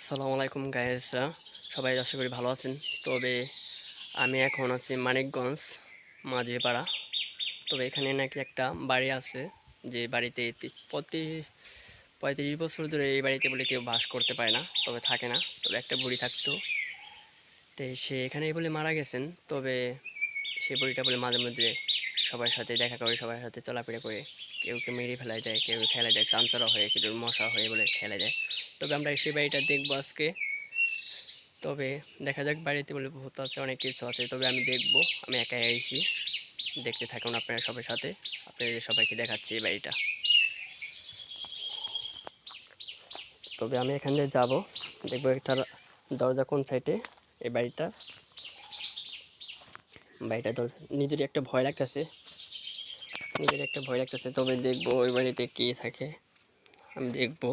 আসসালামু আলাইকুম গাইসরা, সবাই আশা করি ভালো আছেন। তবে আমি এখন আছি মানিকগঞ্জ মাঝিপাড়া। তবে এখানে নাকি একটা বাড়ি আছে, যে বাড়িতে প্রতি 35 বছর ধরে এই বাড়িতে বলে কেউ বাস করতে পারে না, তবে থাকে না। তবে একটা বুড়ি থাকতো, তো সে এখানেই বলে মারা গেছেন। তবে সেই বুড়িটা বলে মাঝে মধ্যে সবার সাথে দেখা করে, সবার সাথে চলাফেরা করে, কেউ কেউ মেরে ফেলাই দেয়, কেউ খেলা দেয় চামচারা হয়ে, কেউ মশা হয়ে বলে খেলা দেয়। তবে আমরা সেই বাড়িটা দেখবো আজকে। তবে দেখা যাক, বাড়িতে বলে ভূত আছে, অনেক কিছু আছে। তবে আমি দেখবো, আমি একাই আইছি। দেখতে থাকুন আপনারা সবার সাথে, আপনাদের সবাইকে দেখাচ্ছি এই বাড়িটা। তবে আমি এখান দিয়ে যাবো, দেখবো এটার দরজা কোন সাইডে। এই বাড়িটা দরজা, নিজেরই একটা ভয় লাগতেছে, তবে দেখবো ওই বাড়িতে কে থাকে, আমি দেখবো।